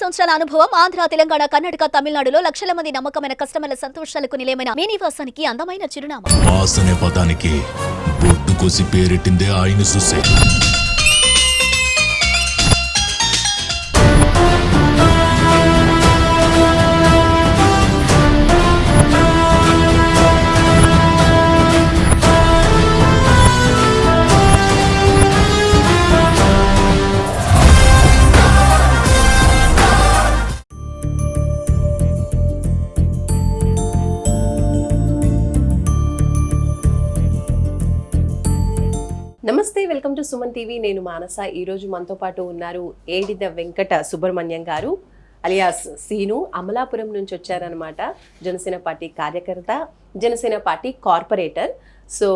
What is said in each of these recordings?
సంవత్సరాల అనుభవం ఆంధ్ర, తెలంగాణ, కర్ణాటక, తమిళనాడులో లక్షల మంది నమ్మకమైన కస్టమర్ల సంతోషాలకు నిలయమైన మీ నివాసానికి అందమైన చిరునామా. వాసనే పదానికి బొట్టు కోసి పేరెట్టిందే ఆయన చూసే. నమస్తే, వెల్కమ్ టు సుమన్ టీవీ. నేను మానస. ఈరోజు మనతో పాటు ఉన్నారు ఏడిద వెంకట సుబ్రహ్మణ్యం గారు అలియాస్ సీను. అమలాపురం నుంచి వచ్చారనమాట. జనసేన పార్టీ కార్యకర్త, జనసేన పార్టీ కార్పొరేటర్. సో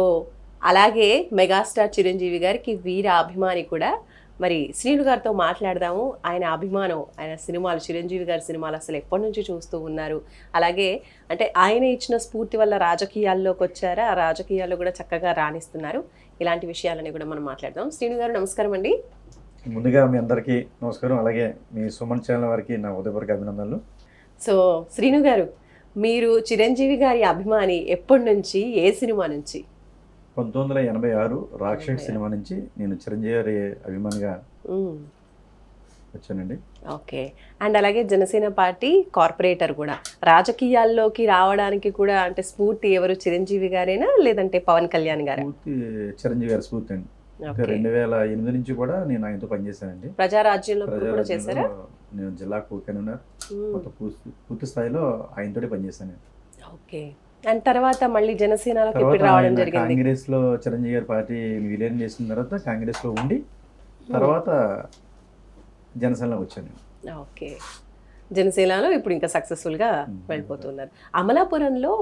అలాగే మెగాస్టార్ చిరంజీవి గారికి వీర అభిమాని కూడా. మరి శ్రీను గారితో మాట్లాడదాము. ఆయన అభిమానం, ఆయన సినిమాలు, చిరంజీవి గారి సినిమాలు అసలు ఎప్పటి నుంచి చూస్తూ ఉన్నారు, అలాగే అంటే ఆయన ఇచ్చిన స్ఫూర్తి వల్ల రాజకీయాల్లోకి వచ్చారా, ఆ రాజకీయాల్లో కూడా చక్కగా రాణిస్తున్నారు. ఇలాంటి విషయాలని కూడా మనం మాట్లాడదాం. శ్రీను గారు నమస్కారం అండి. ముందుగా మీ అందరికీ నమస్కారం, అలాగే మీ సుమన్ ఛానల్ వారికి నా ఉదయపూర్వక అభినందనలు. సో శ్రీను గారు, మీరు చిరంజీవి గారి అభిమాని ఎప్పటి నుంచి, ఏ సినిమా నుంచి? 1986 రాక్షస్ సినిమా నుంచి నేను చిరంజీవి గారి అభిమానిగా వచ్చానండి. ఓకే. అండ్ అలాగే జనసేన పార్టీ కార్పొరేటర్ కూడా. రాజకీయాల్లోకి రావడానికి కూడా అంటే స్ఫూర్తి ఎవరు, చిరంజీవి గారేనా లేదంటే పవన్ కళ్యాణ్ గారా? స్ఫూర్తి చిరంజీవి గారి స్ఫూర్తి అండి. 2008 నుంచి కూడా నేను ఆయనతో పనిచేశానండి. ప్రజారాజ్యంలో కూడా చేశారా? నేను జిల్లాకు కన్వీనర్, పూర్తి స్థాయిలో ఆయనతోటి పనిచేశాను. ఓకే. అండ్ తర్వాత మళ్ళీ జనసేనలోకి ఇప్పుడు రావడం జరిగింది. కాంగ్రెస్ లో చిరంజీవి గారి పార్టీ విలీనం చేసిన తర్వాత కాంగ్రెస్ లో ఉండి తర్వాత జనసేనలో వచ్చాను. ఓకే. జనసేనలో ఇప్పుడు ఇంకా సక్సెస్ఫుల్గా వెళ్ళిపోతున్నారు. అమలాపురంలో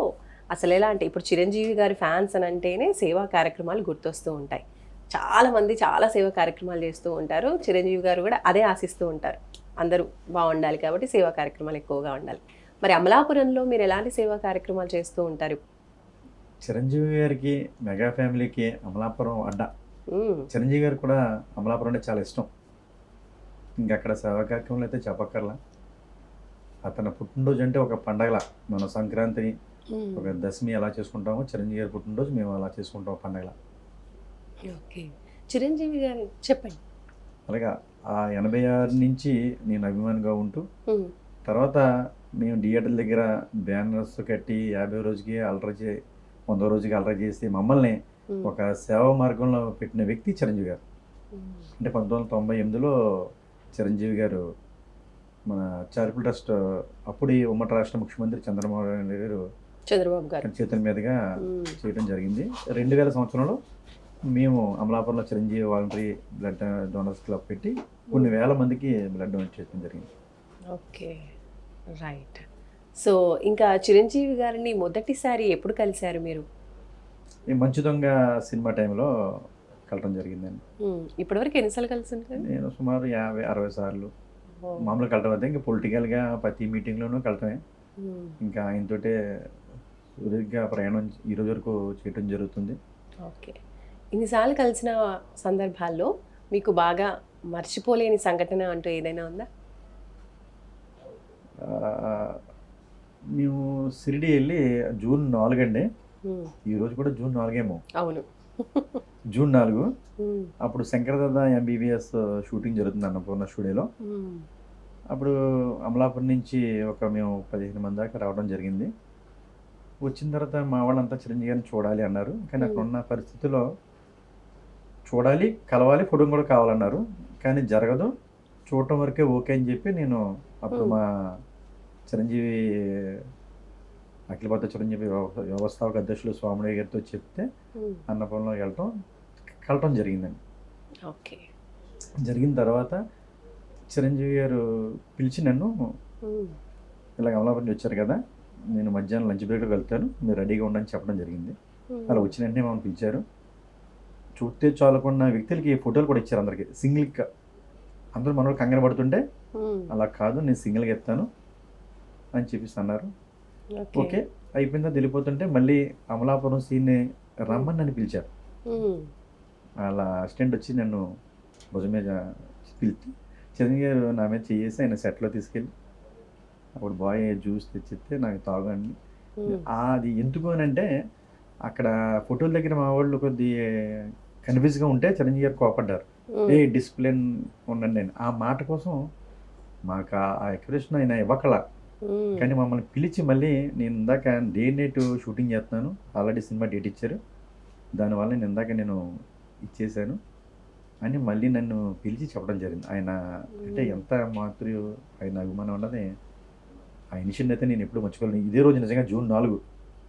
అసలు ఎలా అంటే, ఇప్పుడు చిరంజీవి గారి ఫ్యాన్స్ అని అంటేనే సేవా కార్యక్రమాలు గుర్తొస్తూ ఉంటాయి. చాలా మంది చాలా సేవా కార్యక్రమాలు చేస్తూ ఉంటారు. చిరంజీవి గారు కూడా అదే ఆశిస్తూ ఉంటారు, అందరూ బాగుండాలి కాబట్టి సేవా కార్యక్రమాలు ఎక్కువగా ఉండాలి. మరి అమలాపురంలో మీరు ఎలాంటి సేవా కార్యక్రమాలు చేస్తూ ఉంటారు? చిరంజీవి గారికి, మెగా ఫ్యామిలీకి అమలాపురం అడ్డా. చిరంజీవి గారికి కూడా అమలాపురం అంటే చాలా ఇష్టం. ఇంకా అక్కడ సేవా కార్యక్రమాలు అయితే చెప్పక్కర్లా. అతను పుట్టినరోజు అంటే ఒక పండగల. మనం సంక్రాంతిని, ఒక దశమి ఎలా చేసుకుంటామో చిరంజీవి గారి పుట్టినరోజు మేము అలా చేసుకుంటాం పండగల. ఓకే. చిరంజీవి గారు చెప్పండి. అలాగా ఆ 86 నుంచి నేను అభిమానిగా ఉంటూ, తర్వాత మేము థియేటర్ల దగ్గర బ్యానర్స్ కట్టి 50 రోజుకి అలర 100 రోజుకి అలర చేసి మమ్మల్ని ఒక సేవా మార్గంలో పెట్టిన వ్యక్తి చిరంజీవి గారు. అంటే 1998లో చిరంజీవి గారు మన చారిటబుల్ ట్రస్ట్, అప్పుడు ఉమ్మడి రాష్ట్ర ముఖ్యమంత్రి చంద్రబాబు గారు చేతుల మీదుగా చేయడం జరిగింది. 2000 సంవత్సరంలో మేము అమలాపురంలో Chiranjeevi voluntary blood donors club పెట్టి కొన్ని వేల మందికి బ్లడ్ డొనేట్ చేయడం జరిగింది. Okay, right. సో ఇంకా చిరంజీవి గారిని మొదటిసారి ఎప్పుడు కలిశారు మీరు? ఈ మంచు దొంగ సినిమా టైంలో కలవడం జరిగిందండి. ఇప్పటివరకు ఎన్నిసార్లు కలిసి ఉంటారు? నేను సుమారు 50-60 సార్లు. మామూలుగా కలవడం అయితే ఇంకా పొలిటికల్గా ప్రతి మీటింగ్లోనూ కలవటమే. ఇంకా ఆయనతోటే సుదీర్ఘ ప్రయాణం ఈరోజు వరకు చేయడం జరుగుతుంది. ఓకే. ఇన్నిసార్లు కలిసిన సందర్భాల్లో మీకు బాగా మర్చిపోలేని సంఘటన అంటూ ఏదైనా ఉందా? మేము షిరిడి వెళ్ళి జూన్ 4 అండి. ఈరోజు కూడా జూన్ 4 ఏమో. అవును, జూన్ 4. అప్పుడు శంకరదాద MBBS షూటింగ్ జరుగుతుంది అన్నపూర్ణ స్టూడియోలో. అప్పుడు అమలాపురం నుంచి మేము 15 మంది దాకా రావడం జరిగింది. వచ్చిన తర్వాత మా వాళ్ళంతా చిరంజీవి గారిని చూడాలి అన్నారు. కానీ అక్కడ ఉన్న పరిస్థితుల్లో చూడాలి, కలవాలి, ఫోటో కూడా కావాలన్నారు. కానీ జరగదు, చూడటం వరకే ఓకే అని చెప్పి నేను అప్పుడు మా చిరంజీవి అఖిల భారత చిరంజీవి వ్యవస్థాపక అధ్యక్షులు స్వామి గారితో చెప్తే అన్నపూర్ణలో కలవటం జరిగిందండి. ఓకే. జరిగిన తర్వాత చిరంజీవి గారు పిలిచి నన్ను ఇలా అమలాపురం వచ్చారు కదా, నేను మధ్యాహ్నం లంచ్ బ్రేక్లో వెళ్తాను, మీరు రెడీగా ఉండని చెప్పడం జరిగింది. అలా వచ్చిన వెంటనే మమ్మల్ని పిలిచారు. చూస్తే చాలకున్న వ్యక్తులకి ఫోటోలు కూడా ఇచ్చారు అందరికి సింగిల్గా. అందరూ మనోళ్ళు కంగారు పడుతుంటే అలా కాదు, నేను సింగిల్గా ఎత్తాను అని చెప్పేసి అన్నారు. ఓకే అయిపోయిందా వెళ్ళిపోతుంటే మళ్ళీ అమలాపురం సీన్ని రమ్మని నన్ను పిలిచారు. అలా అసిస్టెంట్ వచ్చి నన్ను భుజం మీద పిలిచి చిరంజీవి గారు నా మీద చేసి ఆయన సెట్లో తీసుకెళ్ళి అప్పుడు బాయ్ జ్యూస్ తెచ్చిస్తే నాకు తాగండి. అది ఎందుకు అని అంటే అక్కడ ఫోటోల దగ్గర మా వాళ్ళు కొద్ది కన్ఫ్యూజ్గా ఉంటే చిరంజీవి గారు కోపడ్డారు. ఏ డిసిప్లిన్ ఉండండి నేను ఆ మాట కోసం మాకు ఆ ఎక్స్ప్రెషన్ ఆయన ఇవ్వకల. కానీ మమ్మల్ని పిలిచి మళ్ళీ నేను ఇందాక డే నైట్ షూటింగ్ చేస్తున్నాను, ఆల్రెడీ సినిమా డేట్ ఇచ్చారు, దానివల్ల నేను ఇందాక నేను ఇచ్చేసాను అని మళ్ళీ నన్ను పిలిచి చెప్పడం జరిగింది. ఆయన అంటే ఎంత మాతృ ఆయన అభిమానం ఉన్నది ఆ ఇనిషియల్ అయితే నేను ఎప్పుడు మర్చిపోలేను. ఇదే రోజు నిజంగా June 4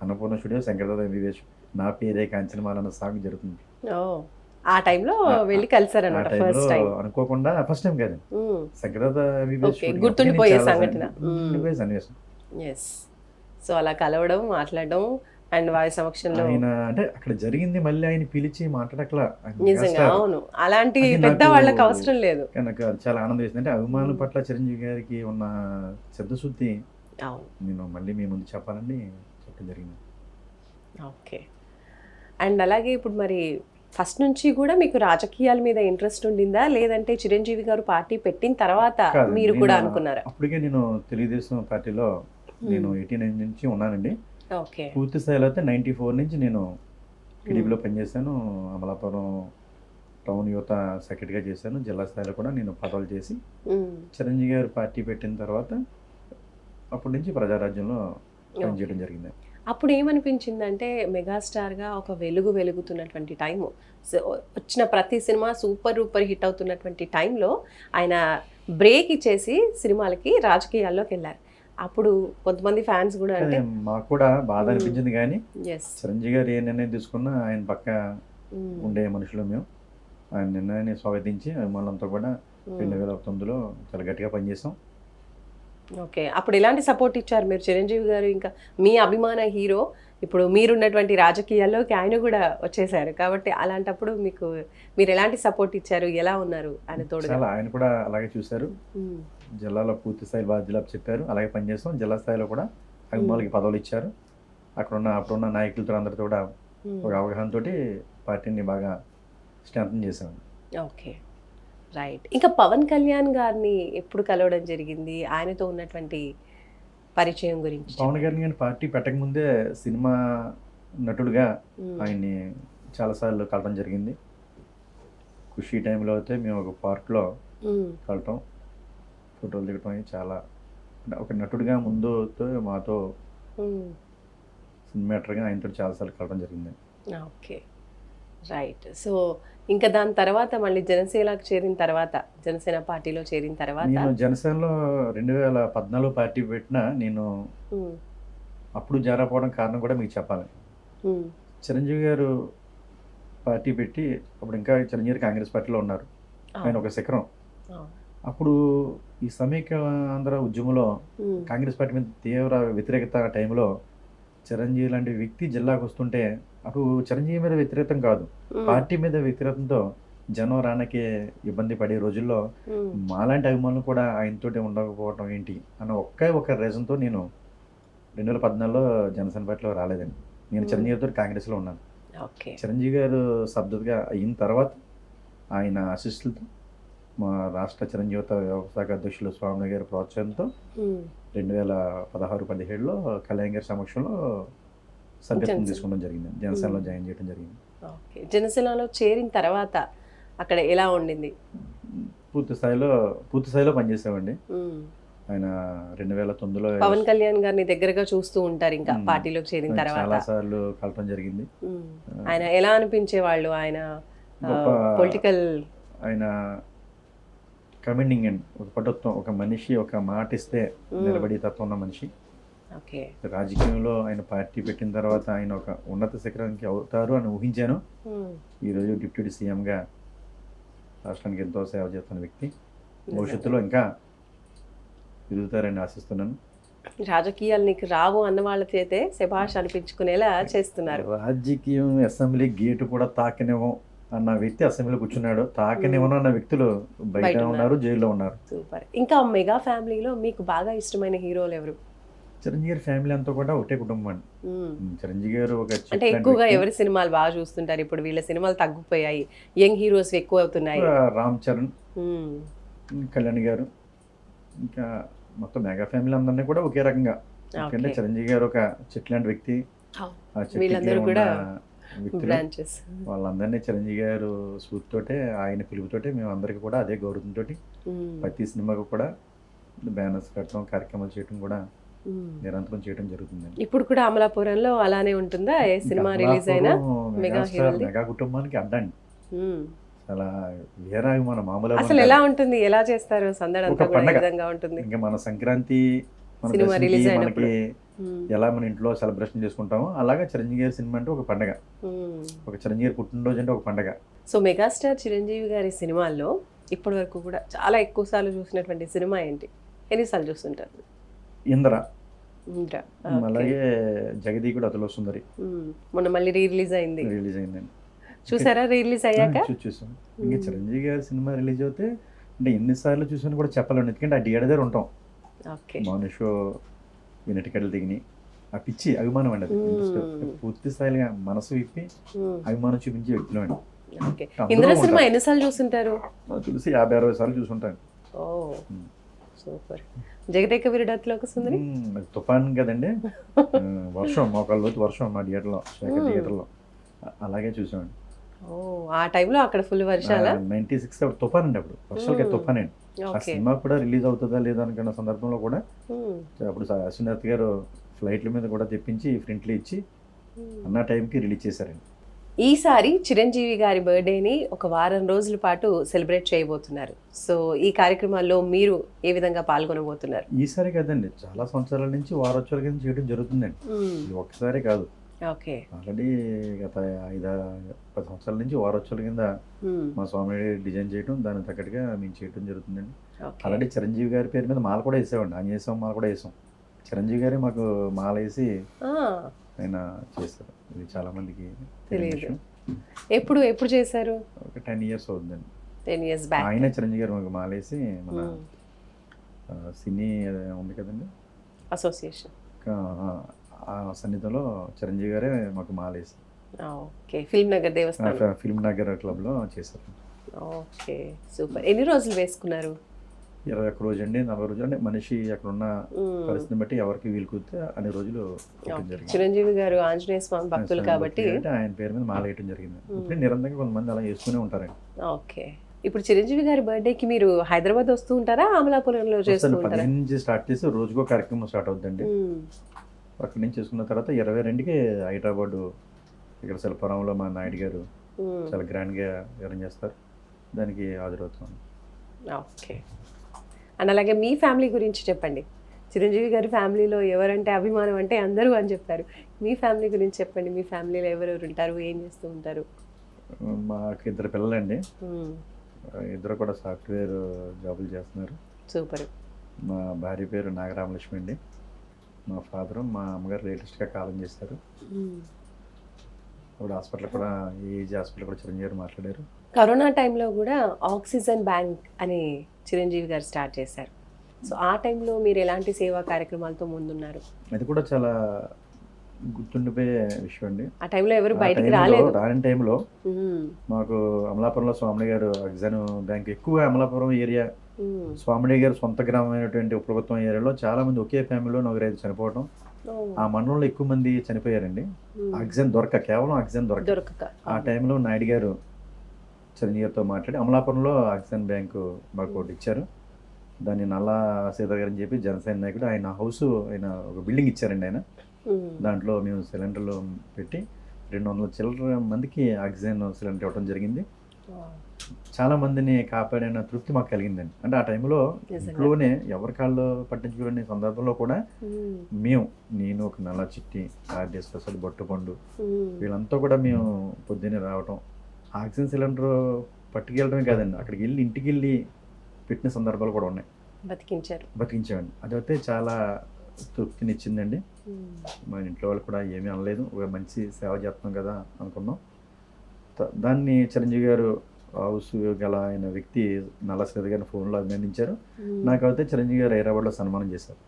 అన్నపూర్ణ స్టూడియో శంకరదాద వివేష్ నా పేరే కాంచనమాల అన్న సాంగ్ జరుగుతుంది. ఆ టైంలో వెళ్ళి కలిసారన్నమాట ఫస్ట్ టైం. అనుకోకుండా ఫస్ట్ టైం కాదు, శంకరదాద వివేష్ గుర్తుండిపోయే సంఘటన. సన్నివేశం. ఎస్. సో అలా కలవడం, మాట్లాడడం అండ్ వారి సమక్షంలో ఆయన అంటే అక్కడ జరిగింది మళ్ళీ ఆయన పిలిచి మాట్లాడకలా. నిజంగా అవును, అలాంటి పెద్ద వాళ్ళకి అవసరం లేదు. నాకు అది చాలా ఆనందం వేసింది. అంటే అభిమానుల పట్ల చిరంజీవి గారికి ఉన్న చిత్తశుద్ధి నేను మళ్ళీ మీ ముందు చెప్పాలని చెప్పడం జరిగింది. ఓకే. అండ్ అలాగే ఇప్పుడు మరి ఫస్ట్ నుంచి కూడా మీకు రాజకీయాల మీద ఇంట్రెస్ట్ ఉండిందా, లేదంటే చిరంజీవి గారు పార్టీ పెట్టిన తర్వాత మీరు కూడా అనుకున్నారా? అప్పటికే నేను తెలుగుదేశం పార్టీలో నేను 89 నుంచి ఉన్నానండి. ఓకే. పూర్తి స్థాయిలో అయితే 94 నుంచి నేను టీడీపీలో పనిచేశాను. అమలాపురం టౌన్ యువత సెక్రటరీగా చేశాను. జిల్లా స్థాయిలో కూడా నేను పదవులు చేసి చిరంజీవి గారు పార్టీ పెట్టిన తర్వాత అప్పటి నుంచి ప్రజారాజ్యంలో పనిచేయడం జరిగింది. అప్పుడు ఏమనిపించిందంటే మెగాస్టార్గా ఒక వెలుగుతున్నటువంటి టైము, వచ్చిన ప్రతి సినిమా సూపర్ డూపర్ హిట్ అవుతున్నటువంటి టైంలో ఆయన బ్రేక్ ఇచ్చేసి సినిమాలకి రాజకీయాల్లోకి వెళ్ళారు. అప్పుడు కొంతమంది ఫ్యాన్స్ కూడా అంటే మాకు కూడా బాధ అనిపించింది. కానీ చిరంజీవి గారు ఏ నిర్ణయం తీసుకున్నా ఆయన పక్క ఉండే మనుషులు మేము ఆయన నిర్ణయాన్ని స్వాగతించి అభిమానులంతా కూడా 2009లో చాలా గట్టిగా పనిచేసాం. ఓకే. అప్పుడు ఎలాంటి సపోర్ట్ ఇచ్చారు మీరు? చిరంజీవి గారు ఇంకా మీ అభిమాన హీరో, ఇప్పుడు మీరున్నటువంటి రాజకీయాల్లోకి ఆయన కూడా వచ్చేసారు కాబట్టి అలాంటప్పుడు మీరు ఎలాంటి సపోర్ట్ ఇచ్చారు, ఎలా ఉన్నారు ఆయన తోడు? ఆయన కూడా అలాగే చూశారు. జిల్లాలో పూర్తి స్థాయి బాధ్యతలు చెప్పారు, అలాగే పనిచేస్తాం. జిల్లా స్థాయిలో కూడా అభిమానులకి పదవులు ఇచ్చారు. అప్పుడున్న నాయకులతో అందరితో కూడా ఒక అవగాహనతో పార్టీని బాగా స్ట్రెంథన్ చేశాం. Okay, right. ఇంకా పవన్ కళ్యాణ్ గారిని ఎప్పుడు కలవడం జరిగింది, ఆయనతో ఉన్నటువంటి పరిచయం గురించి? పవన్ కళ్యాణ్ పార్టీ పెట్టకముందే సినిమా నటుడుగా ఆయన్ని చాలాసార్లు కలవడం జరిగింది. ఖుషి టైంలో అయితే మేము ఒక పార్క్లో కలవటం, ఫోటోలు దిగటం, చాలా ఒక నటుడిగా ముందుతో మాతో సినిమాటర్గా ఆయనతో చాలాసార్లు కలవడం జరిగింది. Okay, right. సో ఇంకా దాని తర్వాత మళ్ళీ జనసేనకు చేరిన తర్వాత, జనసేన పార్టీలో చేరిన తర్వాత నేను జనసేనలో 2014 పార్టీ పెట్టినా నేను అప్పుడు జారపోవడం కారణం కూడా మీకు చెప్పాలి. చిరంజీవి గారు పార్టీ పెట్టి అప్పుడు ఇంకా చిరంజీవి గారు కాంగ్రెస్ పార్టీలో ఉన్నారు. ఆయన ఒక శిఖరం. అప్పుడు ఈ సమైక్య ఆంధ్ర ఉద్యమంలో కాంగ్రెస్ పార్టీ మీద తీవ్ర వ్యతిరేకత టైంలో చిరంజీవి లాంటి వ్యక్తి జిల్లాకు వస్తుంటే అటు చిరంజీవి మీద వ్యతిరేకం కాదు, పార్టీ మీద వ్యతిరేకంతో జనం రానకే ఇబ్బంది పడే రోజుల్లో మాలాంటి అభిమానులు కూడా ఆయనతో ఉండకపోవడం ఏంటి అన్న ఒక రీజన్తో నేను 2014లో జనసేన పార్టీలో రాలేదండి. నేను చిరంజీవితో కాంగ్రెస్లో ఉన్నాను. చిరంజీవి గారు సభ్యుడిగా అయిన తర్వాత ఆయన అసిస్టులతో మా రాష్ట్ర చిరంజీవిత వ్యవస్థాపక అధ్యక్షులు స్వామి గారి ప్రోత్సాహంతో 2016-17లో కళ్యాణ్ గారి సమక్షంలో సభ్యత్వం తీసుకోవడం జరిగింది. జనసేనలో జాయిన్ చేయడం జరిగింది. ఓకే. జనసేనలో చేరిన తర్వాత అక్కడ ఎలా ఉండింది? పూర్తి స్థాయిలో పనిచేసామండి. ఆయన 2009లో పవన్ కళ్యాణ్ గారిని దగ్గరగా చూస్తూ ఉంటారు ఇంకా పార్టీలోకి చేరిన తర్వాత. చాలా సార్లు కలవడం జరిగింది. ఆయన ఎలా అనిపించేవాళ్ళు? ఆయన పొలిటికల్, ఆయన కమాండింగ్ అండ్ ఒక పటుత్వం, ఒక మనిషి ఒక మాట ఇస్తే నిలబడి తత్వం ఉన్న మనిషి. రాజకీయంలో ఆయన పార్టీ పెట్టిన తర్వాత ఆయన ఒక ఉన్నత శిఖరానికి అవుతారు అని ఊహించాను. ఈరోజు డిప్యూటీ సీఎంగా రాష్ట్రానికి ఎంతో సేవ చేస్తున్న వ్యక్తి. భవిష్యత్తులో ఇంకా ఎదుగుతారని ఆశిస్తున్నాను. రాజకీయాలు నీకు రావు అన్న వాళ్ళ చేతే శభాష్ అనిపించుకునేలా చేస్తున్నారు. రాజకీయం అసెంబ్లీ గేటు కూడా తాకనివ్వం అన్న వ్యక్తి అసెంబ్లీలో కూర్చున్నాడు. తాకనివ్వను అన్న వ్యక్తులు బయట ఉన్నారు, జైల్లో ఉన్నారు. సూపర్. ఇంకా మెగా ఫ్యామిలీలో మీకు బాగా ఇష్టమైన హీరోలు ఎవరు? చిరంజీవి గారి ఫ్యామిలీ అంతా కూడా ఒకటే కుటుంబం అండి. చిరంజీవి గారు ఒక అంటే ఎక్కువగా ఎవరి సినిమాలు బాగా చూస్తుంటారు? ఇప్పుడు వీళ్ళ సినిమాలు తగ్గిపోయాయి, యంగ్ హీరోస్ ఎక్కువ అవుతున్నాయి. రామ్ చరణ్, కళ్యాణ్ గారు, ఇంకా మొత్తం మెగా ఫ్యామిలీ అందరినీ కూడా ఒకే రకంగా. ఎందుకంటే చిరంజీవి గారు ఒక చెట్టు లాంటి వ్యక్తి, ఆ చెట్టుకి వీళ్ళందరూ ఉన్న కూడా వ్యక్తులు, బ్రాంచెస్. వాళ్ళందరినీ చిరంజీవి గారు స్ఫూర్తితోటే, ఆయన పిలుపుతోటే మేము అందరికీ కూడా అదే గౌరవంతో ప్రతి సినిమాకు కూడా బ్యానర్స్ కట్టడం, కార్యక్రమాలు చేయడం కూడా నిరంతరం చేయడం జరుగుతుందండి. ఇప్పుడు కూడా అమలాపురంలో అలానే ఉంటుందా? ఏ సినిమా రిలీజ్ అయినా మెగా హీరోది? మెగా కుటుంబానికి అడ్డండి. అలా వేరే మన మామూలు అసలు ఎలా ఉంటుంది, ఎలా చేస్తారు సందడి అంతా ఒక కూడా ఏ పండగ. విధంగా ఉంటుంది? ఇంకా మన సంక్రాంతి మన సినిమా దశమికి రిలీజ్ అయినప్పుడు. మనకి ఎలా మన ఇంట్లో సెలబ్రేషన్ చేసుకుంటామో అలాగా చిరంజీవి గారి సినిమా అంటే ఒక పండగ. ఒక చిరంజీవి గారి పుట్టినరోజు అంటే ఒక పండగ. సో మెగాస్టార్ చిరంజీవి గారి సినిమాల్లో ఇప్పటి వరకు కూడా చాలా ఎక్కువ సార్లు చూసినటువంటి సినిమా ఏంటి? ఎన్నిసార్లు చూస్తుంటారు? ఇంద్ర, ఇంద్ర. అలాగే జగదీకుడు అతలో సుందరి మొన్న మళ్ళీ రిలీజ్ అయింది, రిలీజ్ అయిందండి. చూసారా? రిలీజ్ అయ్యాక చూసాం. ఇంకా చిరంజీవి గారి సినిమా రిలీజ్ అవుతే అంటే ఎన్నిసార్లు చూసాను కూడా చెప్పలేండి. ఎందుకంటే ఆ థియేటర్ దగ్గర ఉంటాం. ఓకే. మనుషు వినటికడలు దిగిని ఆ పిచ్చి అభిమానం అండి. అది పూర్తి స్థాయిగా మనసు విప్పి అభిమానం చూపించే వ్యక్తులు అండి. ఓకే. ఇంద్ర సినిమా ఎన్నిసార్లు చూస్తుంటారు? చూసి 50-60 సార్లు చూసుంటాను. ఓ సూపర్. జగదేక వీరుడతలోక సుందరి అది తుఫాన్ కదండి. వర్షం, మోకాళ్ళ లోతు వర్షం మా థియేటర్లో, శేఖర్ థియేటర్లో. అలాగే చూసామండి. ఓ ఆ టైంలో అక్కడ ఫుల్ వర్షాల? 96 అప్పుడు తుఫాన్ అండి. అప్పుడు వర్షాలకి తుఫాన్ అండి. ఆ సినిమా కూడా రిలీజ్ అవుతుందా లేదా అనుకున్న సందర్భంలో కూడా అప్పుడు అశ్వినాథ్ గారు ఫ్లైట్ల మీద కూడా తెప్పించి ప్రింట్లు ఇచ్చి అన్న టైంకి రిలీజ్ చేశారండి. ఈసారి చిరంజీవి గారి బర్త్డేని ఒక వారం రోజుల పాటు సెలబ్రేట్ చేయబోతున్నారు. సో ఈ కార్యక్రమాల్లో మీరు ఏ విధంగా పాల్గొనబోతున్నారు? ఈసారి కదండి, చాలా సంవత్సరాల నుంచి వారోత్సవాల కింద చేయడం జరుగుతుందండి. ఇది ఒక్కసారి కాదు. ఓకే. ఆల్రెడీ గత 5-10 సంవత్సరాల నుంచి వారోత్సవాల కింద మా స్వామి డిజైన్ చేయడం, దానికి తగ్గట్టుగా మేము చేయడం జరుగుతుందండి. ఆల్రెడీ చిరంజీవి గారి పేరు మీద మాల కూడా వేసామండి. ఆంజనేయ స్వామి మాల కూడా వేసాం. చిరంజీవి గారే మాకు మాల వేసి ఆయన చేస్తారు. ఇది చాలా మందికి తెలియదు. ఎప్పుడు ఎప్పుడు చేశారు? ఒక 10 years అవుతుందండి. 10 years బ్యాక్ ఆయన చిరంజీవి గారు మాకు మాలేసి మన సినీ ఉంది కదండి అసోసియేషన్, ఆ సన్నిధిలో చిరంజీవి గారే మాకు మాలేసి ఓకే ఫిల్మ్ నగర్ దేవస్థానం ఫిల్మ్ నగర్ క్లబ్లో చేశారు. Okay super. ఎన్ని రోజులు వేసుకున్నారు? 21 రోజు అండి, 40 రోజులు అంటే మనిషి అక్కడ ఉన్న పరిస్థితిని బట్టి ఎవరికి వీలు కుదిరితే అన్ని రోజులు జరిగింది. చిరంజీవి గారు ఆంజనేయ స్వామి భక్తులు కాబట్టి ఆయన పేరు మీద మాల వేయటం జరిగింది. ఇప్పుడు నిరంతరంగా కొంతమంది అలా వేసుకునే ఉంటారండి. ఓకే. ఇప్పుడు చిరంజీవి గారి బర్త్డేకి మీరు హైదరాబాద్ వస్తూ ఉంటారా, అమలాపురంలో చేస్తూ ఉంటారా? 15 నుంచి స్టార్ట్ చేసి రోజుకో కార్యక్రమం స్టార్ట్ అవుతుందండి. అక్కడి నుంచి చేసుకున్న తర్వాత 22కి హైదరాబాద్ ఇక్కడ శిల్పారామంలో మా నాయుడు గారు చాలా గ్రాండ్గా అరేంజ్ చేస్తారు. దానికి హాజరవుతాం. ఓకే. అండ్ అలాగే మీ ఫ్యామిలీ గురించి చెప్పండి. చిరంజీవి గారి ఫ్యామిలీలో ఎవరంటే అభిమానం అంటే అందరూ అని చెప్పారు. మీ ఫ్యామిలీ గురించి చెప్పండి. మీ ఫ్యామిలీలో ఎవరెవరు ఉంటారు, ఏం చేస్తూ ఉంటారు? మాకు 2 పిల్లలండి. ఇద్దరు కూడా సాఫ్ట్వేర్ జాబులు చేస్తున్నారు. సూపర్. మా భార్య పేరు నాగరామలక్ష్మి అండి. మా ఫాదరు, మా అమ్మగారు లేటెస్ట్గా కాలం చేశారు. ఇప్పుడు హాస్పిటల్ కూడా, ఏజీ హాస్పిటల్ కూడా చిరంజీవి గారు మాట్లాడారు. కరోనా టైంలో కూడా ఆక్సిజన్ బ్యాంక్ అని చిరంజీవి గారు స్టార్ట్ చేశారు. సో ఆ టైంలో మీరు ఎలాంటి సేవా కార్యక్రమాలతో ముందున్నారు? అది కూడా చాలా గుర్తుండిపోయే విషయం అండి. ఆ టైంలో ఎవరు బయటికి రాలేదు. రాని టైంలో మాకు అమలాపురంలో స్వామి గారు ఆక్సిజన్ బ్యాంక్ ఎక్కువ, అమలాపురం ఏరియా స్వామిడి గారు సొంత గ్రామమైనటువంటి ప్రభుత్వం ఏరియాలో చాలా మంది ఒకే ఫ్యామిలీలో 4-5 చనిపోవడం, ఆ మండలంలో ఎక్కువ మంది చనిపోయారండి. ఆక్సిజన్ కేవలం ఆక్సిజన్ దొరకక ఆ టైంలో నాయుడు గారు చిరంజీవి గారితో మాట్లాడి అమలాపురంలో ఆక్సిజన్ బ్యాంకు మాకు ఒకటి ఇచ్చారు. దాన్ని నల్లా సీతార్ గారు అని చెప్పి జనసేన నాయకుడు, ఆయన హౌస్, ఆయన ఒక బిల్డింగ్ ఇచ్చారండి. ఆయన దాంట్లో మేము సిలిండర్లు పెట్టి 200 చిల్లర మందికి ఆక్సిజన్ సిలిండర్ ఇవ్వడం జరిగింది. చాలా మందిని కాపాడిన తృప్తి మాకు కలిగిందండి. అంటే ఆ టైంలో ఇంట్లోనే ఎవరి కాళ్ళు పట్టించుకునే సందర్భంలో కూడా నేను ఒక నల్ల చిట్టి, ఆర్డిఎస్ ప్రసాద్, బొట్టుపండు, వీళ్ళంతా కూడా మేము పొద్దున్నే రావటం, ఆక్సిజన్ సిలిండర్ పట్టుకెళ్ళడమే కాదండి, అక్కడికి వెళ్ళి ఇంటికి వెళ్ళి పెట్టిన సందర్భాలు కూడా ఉన్నాయి. బతికించామండి. అదైతే చాలా తృప్తినిచ్చిందండి. మా ఇంట్లో వాళ్ళు కూడా ఏమీ అనలేదు. ఒక మంచి సేవ చేస్తున్నాం కదా అనుకున్నాం. దాన్ని చిరంజీవి గారు హౌస్ గల ఆయన వ్యక్తి నల్ల శ్రీధర్ గారిని ఫోన్లో అభినందించారు. నాకైతే చిరంజీవి గారు హైదరాబాద్లో సన్మానం చేశారు.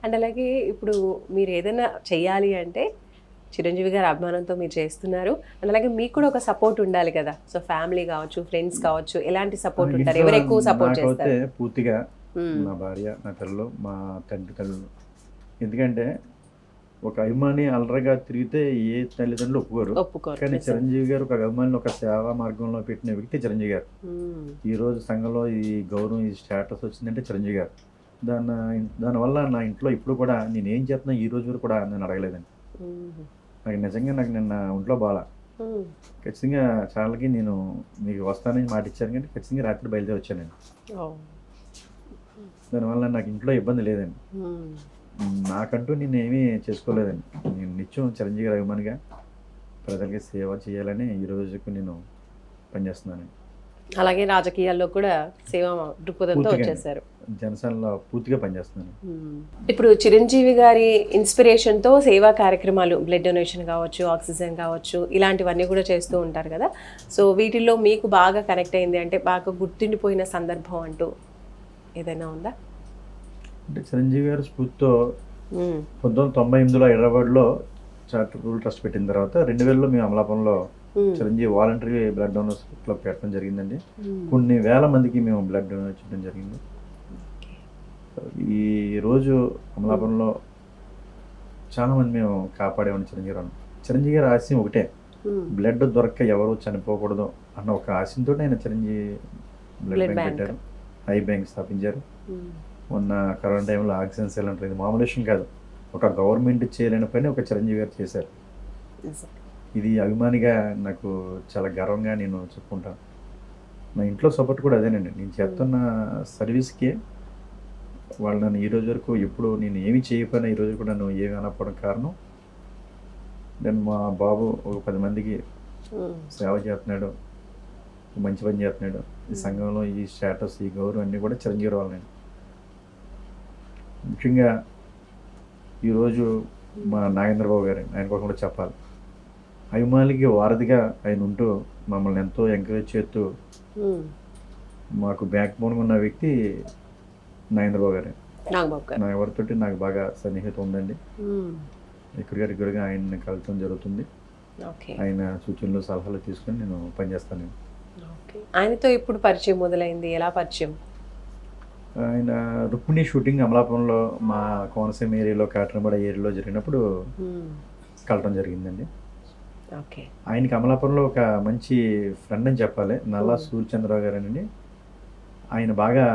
అండ్ అలాగే ఇప్పుడు మీరు ఏదైనా చెయ్యాలి అంటే చిరంజీవి గారి అభిమానంతో మీరు చేస్తున్నారు అండ్ అలాగే మీకు కూడా ఒక సపోర్ట్ ఉండాలి కదా. సో ఫ్యామిలీ కావచ్చు, ఫ్రెండ్స్ కావచ్చు, ఎలాంటి సపోర్ట్ ఉంటారు, ఎవరు ఎక్కువ సపోర్ట్ నాకైతే చేస్తారు? పూర్తిగా నా భార్య, నా పిల్లలు, మా తండ్రి తల్లులు. ఎందుకంటే ఒక అభిమాని అలరగా తిరిగితే ఏ తల్లిదండ్రులు ఒప్పుకోరు. ఒప్పుకోరు. కానీ Yes, sir. చిరంజీవి గారు ఒక అభిమానిని ఒక సేవా మార్గంలో పెట్టిన వ్యక్తి చిరంజీవి గారు. ఈ రోజు సంఘంలో ఈ గౌరవం, ఈ స్టేటస్ వచ్చిందంటే చిరంజీవి గారు. దానివల్ల నా ఇంట్లో ఇప్పుడు కూడా నేను ఏం చేస్తున్నా ఈ రోజు వరకు కూడా నేను అడగలేదండి. నాకు నిజంగా నిన్న ఒంట్లో బాగా ఖచ్చితంగా ఛానల్కి నేను మీకు వస్తానని మాట ఇచ్చాను, కానీ ఖచ్చితంగా రాత్రి బయలుదేరి వచ్చానండి. దానివల్ల నాకు ఇంట్లో ఇబ్బంది లేదండి. నాకంటూ నేను ఏమీ చేసుకోలేదండి. నేను నిత్యం చిరంజీవి గారి అభిమానిగా ప్రజలకి సేవ చేయాలని ఈ రోజుకు నేను పనిచేస్తున్నాను. అలాగే రాజకీయాల్లో కూడా సేవా దృక్పథంతో పూర్తిగా. వచ్చేసారు. జనసేనలో పూర్తిగా పనిచేస్తున్నాను. ఇప్పుడు చిరంజీవి గారి ఇన్స్పిరేషన్తో సేవా కార్యక్రమాలు, బ్లడ్ డొనేషన్ కావచ్చు, ఆక్సిజన్ కావచ్చు, ఇలాంటివన్నీ కూడా చేస్తూ ఉంటారు కదా. సో వీటిల్లో మీకు బాగా కనెక్ట్ అయింది అంటే బాగా గుర్తుండిపోయిన సందర్భం అంటూ ఏదైనా ఉందా? అంటే చిరంజీవి గారి స్ఫూర్తితో 1998లో హైదరాబాద్లో చారిటబుల్ ట్రస్ట్ పెట్టిన తర్వాత 2000లో మేము అమలాపురంలో Chiranjeevi voluntary blood donors club పెట్టడం జరిగిందండి. కొన్ని వేల మందికి మేము బ్లడ్ డొనేట్ చేయడం జరిగింది. ఈ రోజు అమలాపురంలో చాలామంది మేము కాపాడేవాడిని చిరంజీవి గారు. చిరంజీవి గారి ఆశయం ఒకటే, బ్లడ్ దొరక్క ఎవరు చనిపోకూడదు అన్న ఒక ఆశయంతో ఆయన చిరంజీవి బ్లడ్ బ్యాంక్ పెట్టారు, ఐ బ్యాంక్ స్థాపించారు. మొన్న కరోనా టైంలో ఆక్సిజన్ సిలిండర్, ఇది మామూలు విషయం కాదు. ఒక గవర్నమెంట్ చేయలేని పని ఒక చిరంజీవి గారు చేశారు. ఇది అభిమానిగా నాకు చాలా గర్వంగా నేను చెప్పుకుంటాను. నా ఇంట్లో సపోర్ట్ కూడా అదేనండి. నేను చేస్తున్న సర్వీస్కి వాళ్ళు నన్ను ఈ రోజు వరకు ఎప్పుడు నేను ఏమి చేయకపోయినా ఈ రోజు కూడా నన్ను ఏమి అనకపోవడం కారణం, నేను మా బాబు ఒక 10 మందికి సేవ చేస్తున్నాడు, మంచి పని చేస్తున్నాడు. ఈ సంఘంలో ఈ స్టేటస్, ఈ గౌరవం అన్నీ కూడా చిరంజీవి వాళ్ళని. ముఖ్యంగా ఈరోజు మా నాగేంద్రబాబు గారు, ఆయన కోసం కూడా చెప్పాలి. అభిమానులకి వారధిగా ఆయన ఉంటూ మమ్మల్ని ఎంతో ఎంకరేజ్ చేస్తూ మాకు బ్యాక్ బోన్గా ఉన్న వ్యక్తి నాగేంద్రబాబు గారు. నా ఎవరితోటి నాకు బాగా సన్నిహితం ఉందండి. ఇక్కడిగా ఆయన్ని కలవటం జరుగుతుంది. ఆయన సూచనలు, సలహాలు తీసుకొని నేను పనిచేస్తాను. ఆయనతో ఇప్పుడు పరిచయం మొదలైంది, ఎలా పరిచయం? ఆయన రుక్మిణి షూటింగ్ అమలాపురంలో మా కోనసీమ ఏరియాలో, కాటనబడ ఏరియాలో జరిగినప్పుడు కలవటం జరిగిందండి. ఆయనకి అమలాపురంలో ఒక మంచి ఫ్రెండ్ అని చెప్పాలి, నల్లా సూర్యచంద్రరావు గారు అని. ఆయన బాగా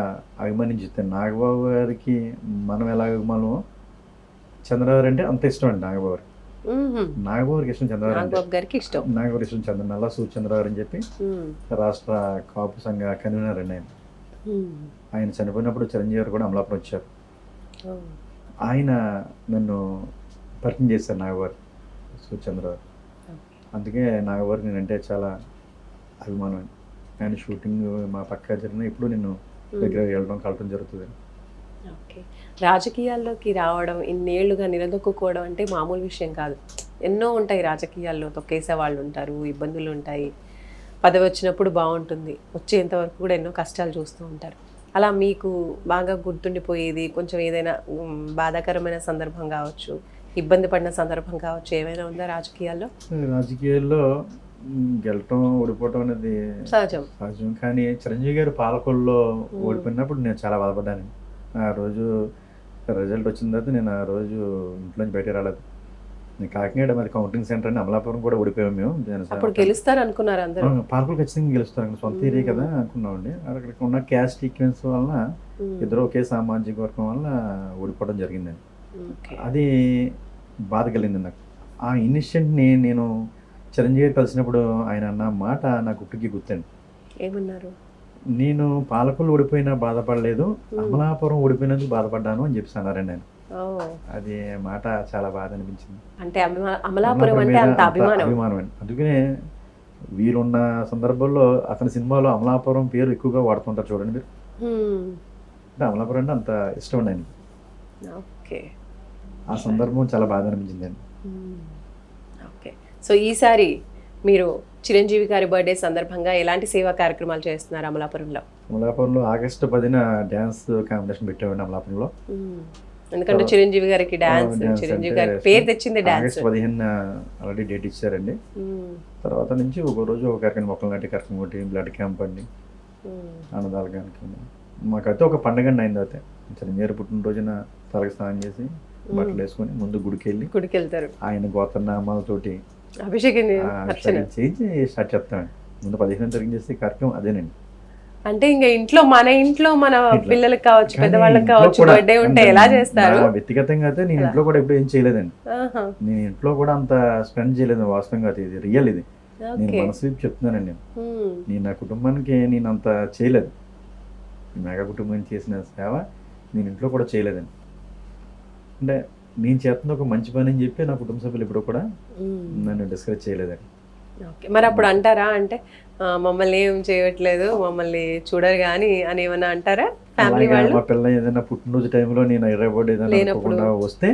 అభిమానించుతాను. నాగబాబు గారికి మనం ఎలా అభిమానమో చంద్రబాబు గారు అంటే అంత ఇష్టం అండి. నాగబాబు గారికి ఇష్టం, చంద్రబాబు గారికి ఇష్టం. నాగబాబు ఇష్టం నల్లా సూర్యచంద్రరావు గారు అని చెప్పి రాష్ట్ర కాపు సంఘ కన్వీనర్ అండి ఆయన. ఆయన చనిపోయినప్పుడు చిరంజీవి గారు కూడా అమలాపురం వచ్చారు. ఆయన నన్ను పరిచయం చేశారు నాగబాబు సూర్యచంద్రరావు. అందుకే నాగబాబు నేనంటే చాలా అభిమానం. ఆయన షూటింగ్ మా పక్క జరిగిన ఇప్పుడు నేను దగ్గర వెళ్ళడం, కలవడం జరుగుతుంది. ఓకే, రాజకీయాల్లోకి రావడం, ఇన్నేళ్లుగా నిలదొక్కుకోవడం అంటే మామూలు విషయం కాదు. ఎన్నో ఉంటాయి రాజకీయాల్లో, తొక్కేసే వాళ్ళు ఉంటారు, ఇబ్బందులు ఉంటాయి, పదవి వచ్చినప్పుడు బాగుంటుంది, వచ్చేంతవరకు కూడా ఎన్నో కష్టాలు చూస్తూ ఉంటారు. అలా మీకు బాగా గుర్తుండిపోయేది కొంచెం ఏదైనా బాధాకరమైన సందర్భం కావచ్చు, ఇబ్బంది పడిన సందర్భం కావచ్చు, ఏమైనా ఉందా రాజకీయాల్లో? రాజకీయాల్లో గెలటం, ఓడిపోవటం అనేది సహజం. కానీ చిరంజీవి గారు పాలకొల్లో ఓడిపోయినప్పుడు నేను చాలా బాధపడ్డాను. ఆ రోజు రిజల్ట్ వచ్చిన తర్వాత నేను ఆ రోజు ఇంట్లోంచి బయట రాలేదు. నేను కాకినాడ మరి కౌంటింగ్ సెంటర్ అని అమలాపురం కూడా ఓడిపోయాము మేము. అప్పుడు గెలుస్తారు అనుకున్నారు అందరూ? పాలకులు ఖచ్చితంగా గెలుస్తారు, అక్కడ సొంత ఏరియా కదా అనుకున్నామండి. అక్కడ ఉన్న క్యాస్ట్ ఈక్వెన్స్ వలన ఇద్దరు ఒకే సామాజిక వర్గం వల్ల ఓడిపోవడం జరిగిందండి. అది బాధ కలిగింది నాకు. ఆ ఇన్సిడెంట్ని నేను చిరంజీవి గారు కలిసినప్పుడు ఆయన అన్న మాట నాకు ఇప్పటికీ గుర్తండి. ఏమన్నారు? నేను పాలకులు ఓడిపోయినా బాధపడలేదు, అమలాపురం ఓడిపోయినందుకు బాధపడ్డాను అని చెప్పి అన్నారండి ఆయన. అది మాట చాలా బాధ అనిపించింది. అంటే అమలాపురం అంటే అంత అభిమానం అండి. అందుకనే వీరున్న సందర్భంలో అతని సినిమాలో అమలాపురం పేరు ఎక్కువగా వాడుతుంటారు చూడండి మీరు. అంటే అమలాపురం అంటే అంత ఇష్టం అండి ఆయనకి. ఓకే, ఆ సందర్భం చాలా బాధ అనిపించిందండి. ఓకే, సో ఈసారి మీరు చిరంజీవి గారి బర్త్డే సందర్భంగా ఎలాంటి సేవా కార్యక్రమాలు చేస్తున్నారు అమలాపురంలో? అమలాపురంలో ఆగస్టు 10న డ్యాన్స్ కాంపిటీషన్ పెట్టామండి అమలాపురంలో. ఎందుకంటే చిరంజీవి గారికి డాన్స్, డాన్స్ చిరంజీవి అంటే గారికి పేరు తెచ్చింది డాన్స్. ఆగస్ట్ 15 ఆల్రెడీ డేట్ ఇచ్చారండి. తర్వాత నుంచి ఒక రోజు ఒక కార్యక్రమం, మొక్కలు నాటి కార్యక్రమం ఒకటి, బ్లడ్ క్యాంప్ అండి, అన్నదాల కార్యక్రమం. మాకైతే ఒక పండగ అండి అయింది. అయితే చిరంజీవి పుట్టినరోజున తలకి స్నానం చేసి బట్టలు వేసుకొని ముందు గుడికి వెళ్తారు, ఆయన గోత్రనామాలతోటి అభిషేకం చేసి స్టార్ట్ చేస్తామండి. ముందు 15 తారీఖు చేసే కార్యక్రమం అదేనండి. అంటే ఇంకా ఇంట్లో మన పిల్లలకి కావచ్చు, పెద్దవాళ్ళకి కావచ్చు, బర్త్డే ఉంటే ఎలా చేస్తారు? వ్యక్తిగతంగా అయితే నేను ఇంట్లో కూడా ఎప్పుడు ఏం చేయలేదండి. నేను ఇంట్లో కూడా అంత స్పెండ్ చేయలేదు వాస్తవంగా. అయితే ఇది రియల్, ఇది నేను మనసు చెప్తున్నానండి. నేను నా కుటుంబానికి నేను అంత చేయలేదు. మెగా కుటుంబానికి చేసిన సేవ నేను ఇంట్లో కూడా చేయలేదండి. అంటే నేను చేస్తున్న ఒక మంచి పని అని చెప్పి నా కుటుంబ సభ్యులు ఇప్పుడు కూడా నన్ను డిస్కరేజ్ చేయలేదండి. ఓకే, మరి అప్పుడు అంటారా, అంటే మమ్మల్ని ఏం చేయట్లేదు, మమ్మల్ని చూడరు కానీ అని ఏమన్నా అంటారా ఫ్యామిలీ వాళ్ళు? మా పిల్ల ఏదైనా పుట్టినరోజు టైంలో నేను హైదరాబాద్ ఏదైనా అనుకోకుండా వస్తే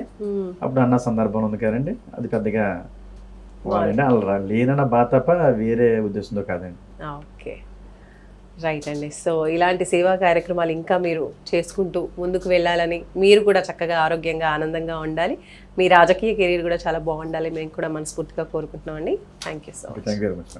అప్పుడు అన్న సందర్భం ఉంది కదండి. అది పెద్దగా వాళ్ళంటే అలా లేనన్న బాధ తప్ప వేరే ఉద్దేశంతో కాదండి. ఓకే, రైట్ అండి. సో ఇలాంటి సేవా కార్యక్రమాలు ఇంకా మీరు చేసుకుంటూ ముందుకు వెళ్ళాలని, మీరు కూడా చక్కగా ఆరోగ్యంగా ఆనందంగా ఉండాలి, మీ రాజకీయ కెరీర్ కూడా చాలా బాగుండాలి మేము కూడా మనస్ఫూర్తిగా కోరుకుంటున్నాం అండి. Thank you so much. Thank you very much.